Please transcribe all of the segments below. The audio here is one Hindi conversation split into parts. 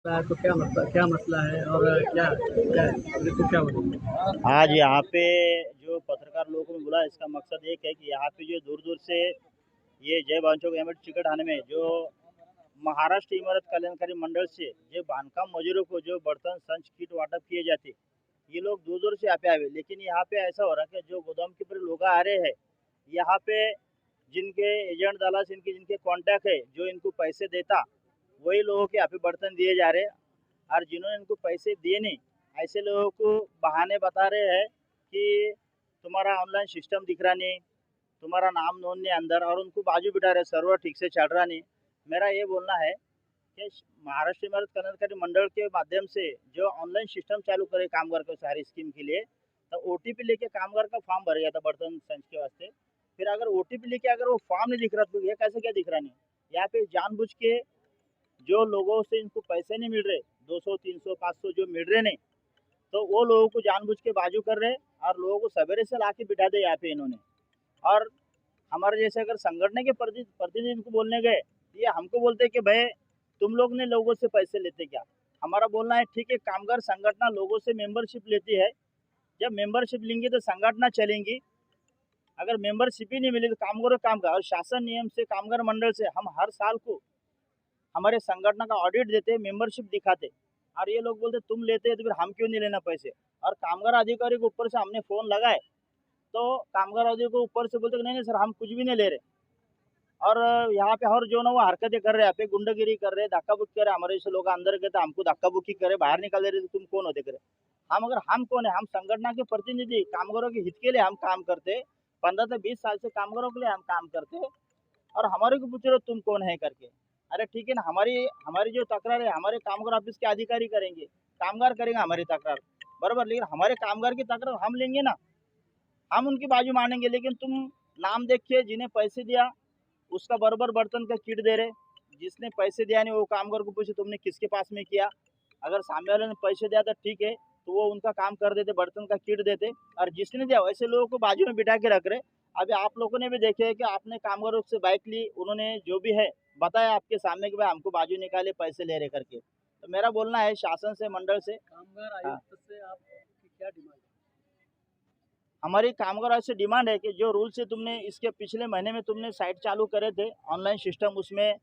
तो क्या मसला है और क्या क्या है? मेरे को क्या बोलूँ? आज यहाँ पे जो पत्रकार लोगों को बुला इसका मकसद एक है कि यहाँ पे जो दूर दूर से ये जय बांचोक एमएड टिकट आने में जो महाराष्ट्र इमारत कल्याणकारी मंडल से जो बांधकाम मजदूरों को जो बर्तन संच किट वाटप किए जाते, ये लोग दूर दूर से यहाँ पे आए, लेकिन यहाँ पे ऐसा हो रहा है कि जो गोदाम के ऊपर लोग आ रहे हैं, यहाँ पे जिनके एजेंट दलाल इनके जिनके कांटेक्ट है, जो इनको पैसे देता, वही लोगों के यहाँ पे बर्तन दिए जा रहे हैं। और जिन्होंने इनको पैसे दिए नहीं, ऐसे लोगों को बहाने बता रहे हैं कि तुम्हारा ऑनलाइन सिस्टम दिख रहा नहीं, तुम्हारा नाम नोंद नहीं अंदर, और उनको बाजू बिठा रहे, सर्वर ठीक से चल रहा नहीं। मेरा ये बोलना है कि महाराष्ट्र इमारत कल्याणकारी मंडल के माध्यम से जो ऑनलाइन सिस्टम चालू करे कामगार को सारी स्कीम के लिए, तो ओटीपी लेके कामगार का फॉर्म भर गया था बर्तन संच के वास्ते। फिर अगर ओटीपी लेके अगर वो फॉर्म नहीं दिख रहा तो ये कैसे क्या दिख रहा नहीं? यहाँ पे जानबूझ के जो लोगों से इनको पैसे नहीं मिल रहे, 200 300 500 जो मिल रहे नहीं, तो वो लोगों को जानबूझ के बाजू कर रहे और लोगों को सवेरे से ला के बिठा दे यहाँ पे इन्होंने। और हमारे जैसे अगर संगठन के प्रतिनिधि को बोलने गए, ये हमको बोलते कि भाई तुम लोग ने लोगों से पैसे लेते क्या? हमारा बोलना है ठीक है, कामगार संगठन लोगों से मेंबरशिप लेती है, जब मेंबरशिप लेंगे तो संगठन चलेंगी। अगर मेंबरशिप ही नहीं मिली तो कामगारों काम का, और शासन नियम से कामगार मंडल से हम हर साल को हमारे संगठन का ऑडिट देते, मेंबरशिप दिखाते, और ये लोग बोलते तुम लेते हैं तो फिर हम क्यों नहीं लेना पैसे? और कामगार अधिकारी के ऊपर से हमने फोन लगाए तो कामगार अधिकारी को ऊपर से बोलते कि नहीं नहीं सर, हम कुछ भी नहीं ले रहे। और यहाँ पे और जो ना वो हरकतें कर रहे हैं, यहाँ पे गुंडागिरी कर रहे, धक्का बुक्की कर रहे, हमारे जैसे लोग अंदर गए तो हमको धक्का बुक्की करे, बाहर निकाल दे रहे, तो तुम कौन होते करे? हम कौन है? हम संगठन के प्रतिनिधि, कामगारों के हित के लिए हम काम करते, 15 से 20 साल से कामगारों के लिए हम काम करते, और हमारे को पूछ रहे हो तुम कौन है करके। अरे ठीक है ना, हमारी हमारी जो तकरार है हमारे कामगार ऑफिस के अधिकारी करेंगे, कामगार करेंगे हमारी तकरार, बराबर, लेकिन हमारे कामगार की तकरार हम लेंगे ना, हम उनकी बाजू मानेंगे। लेकिन तुम नाम देख के जिन्हें पैसे दिया उसका बराबर बर्तन का किट दे रहे, जिसने पैसे दिया नहीं वो कामगार को पूछे तुमने किसके पास में किया, अगर सामने वाले ने पैसे दिया तो ठीक है, तो वो उनका काम कर देते, बर्तन का किट देते, और जिसने दिया वैसे लोगों को बाजू में बिठा के रख रहे। अभी आप लोगों ने भी देखे है कि आपने कामगारों से बाइक ली, उन्होंने जो भी है बताया आपके सामने कि भाई हमको बाजू निकाले पैसे ले रहे करके। तो मेरा बोलना है शासन से मंडल से, कामगार हाँ, आयुक्त से आपकी क्या डिमांड है? हमारी कामगारों से डिमांड है कि जो रूल से तुमने इसके पिछले महीने में तुमने साइट चालू करे थे ऑनलाइन सिस्टम, उसमें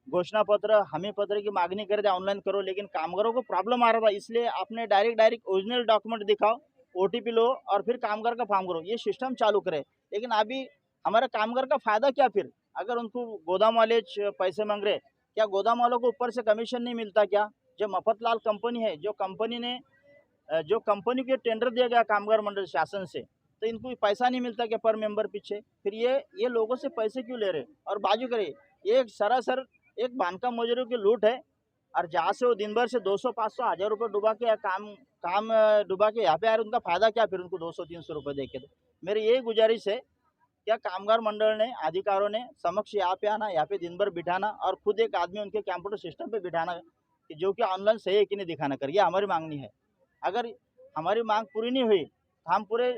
घोषणा पत्र हमी पत्र की मांगनी करे थे ऑनलाइन करो, लेकिन कामगारों को प्रॉब्लम आ रहा था, इसलिए आपने डायरेक्ट ओरिजिनल डॉक्यूमेंट दिखाओ, ओटीपी लो और फिर कामगार का फॉर्म करो, ये सिस्टम चालू करे। लेकिन अभी हमारे कामगार का फायदा क्या फिर? अगर उनको गोदाम वाले पैसे मांग रहे, क्या गोदाम वालों को ऊपर से कमीशन नहीं मिलता क्या? जो मफतलाल कंपनी है, जो कंपनी ने जो कंपनी के टेंडर दिया गया कामगार मंडल शासन से, तो इनको पैसा नहीं मिलता क्या पर मेंबर पीछे? फिर ये लोगों से पैसे क्यों ले रहे और बाजू करे? ये एक सरासर एक बांधकाम मजदूरों की लूट है। और जहाँ से वो दिन भर से 200 500 हजार रुपये डुबा के काम डुबा के यहाँ पे आ रहे, उनका फायदा क्या फिर उनको 200 300 रुपये दे के? तो मेरी यही गुजारिश है, क्या कामगार मंडल ने अधिकारों ने समक्ष यहाँ पे आना, यहाँ पे दिन भर बिठाना और खुद एक आदमी उनके कंप्यूटर सिस्टम पे बिठाना कि जो कि ऑनलाइन सही है कि नहीं दिखाना कर, ये हमारी मांगनी है। अगर हमारी मांग पूरी नहीं हुई तो हम पूरे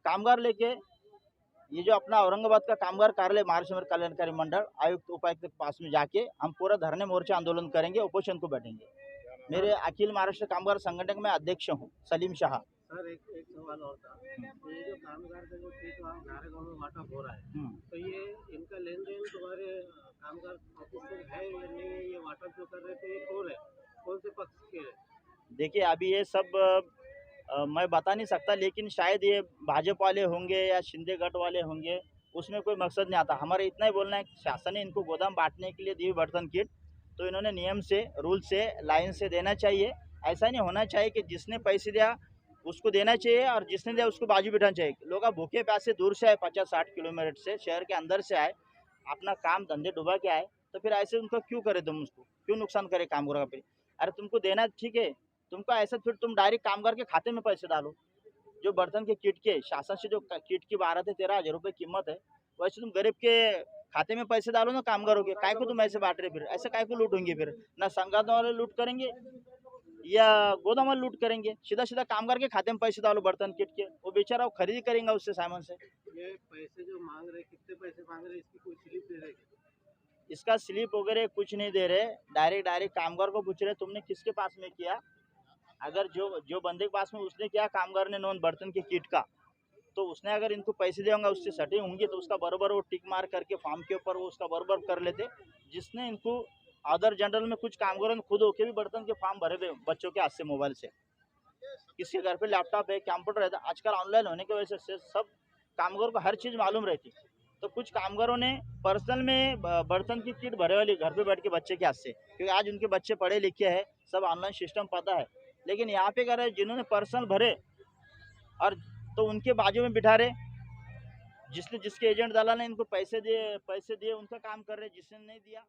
कामगार लेके ये जो अपना औरंगाबाद का कामगार कार्यालय महाराष्ट्र कल्याणकारी मंडल आयुक्त उपायुक्त के पास में जाके हम पूरा धरने मोर्चा आंदोलन करेंगे, उपोषण को बैठेंगे। मेरे अखिल महाराष्ट्र कामगार संगठन में अध्यक्ष हूँ सलीम शाह। सर एक सवाल और था, तो ये जो कामगार का जो किट वहाँ नारेगांव में वाटप हो रहा है, तो ये इनका लेन देन तुम्हारे कामगार ऑफिस से है या नहीं है? ये वाटप जो कर रहे थे ये कौन है, कौन से पक्ष के है? देखिए अभी ये सब मैं बता नहीं सकता, लेकिन शायद ये भाजपा वाले होंगे या शिंदे गट वाले होंगे, उसमें कोई मकसद नहीं आता। हमारा इतना ही बोलना है, शासन ने इनको गोदाम बांटने के लिए दी बर्तन किट, तो इन्होंने नियम से रूल से लाइन से देना चाहिए। ऐसा नहीं होना चाहिए कि जिसने पैसे दिया उसको देना चाहिए और जिसने दिया उसको बाजू बिठाना चाहिए। लोग अब भूखे प्यासे दूर से आए, 50-60 किलोमीटर से शहर के अंदर से आए, अपना काम धंधे डुबा के आए, तो फिर ऐसे उनको क्यों करे? तुम उसको क्यों नुकसान करे कामगारों का? फिर अरे तुमको देना ठीक है, तुमको ऐसा फिर तुम डायरेक्ट कामगार के खाते में पैसे डालो। जो बर्तन के किट के शासन से जो किट की 12 से 13 हजार रुपये कीमत है, वैसे तुम गरीब के खाते में पैसे डालो ना कामगारों के। काय को तुम ऐसे बांट रहे? फिर ऐसे काय को लूट होंगे? फिर ना संगठन वाले लूट करेंगे या गोदाम वाले लूट करेंगे, सीधा सीधा कामगार के खाते में पैसे डालो बर्तन किट के, वो बेचारा वो खरीदी करेंगे उससे सामान से। ये पैसे जो मांग रहे, कितने पैसे मांग रहे, इसकी कोई स्लिप दे रहे क्या? इसका स्लिप वगैरह कुछ नहीं दे रहे, डायरेक्ट कामगार को पूछ रहे तुमने किसके पास में किया। अगर जो बंदे के पास में उसने किया, कामगार ने नोन बर्तन के किट का, तो उसने अगर इनको पैसे देंगे उससे सटे होंगे तो उसका बराबर वो टिक मार करके फॉर्म के ऊपर वो उसका बराबर कर लेते। जिसने इनको अदर जनरल में कुछ कामगारों ने खुद होके भी बर्तन के फॉर्म भरे थे बच्चों के हाथ से, मोबाइल से। किसी घर पे लैपटॉप है, कंप्यूटर है, आजकल ऑनलाइन होने की वजह से सब कामगारों को हर चीज़ मालूम रहती। तो कुछ कामगारों ने पर्सनल में बर्तन की किट भरे वाली घर पे बैठ के बच्चे के हाथ से, क्योंकि आज उनके बच्चे पढ़े लिखे हैं, सब ऑनलाइन सिस्टम पता है। लेकिन यहाँ पे क्या है, जिन्होंने पर्सनल भरे और तो उनके बाजू में बिठा रहे, जिसके एजेंट दलाल ने इनको पैसे दिए उनका काम कर रहे, जिसने नहीं दिया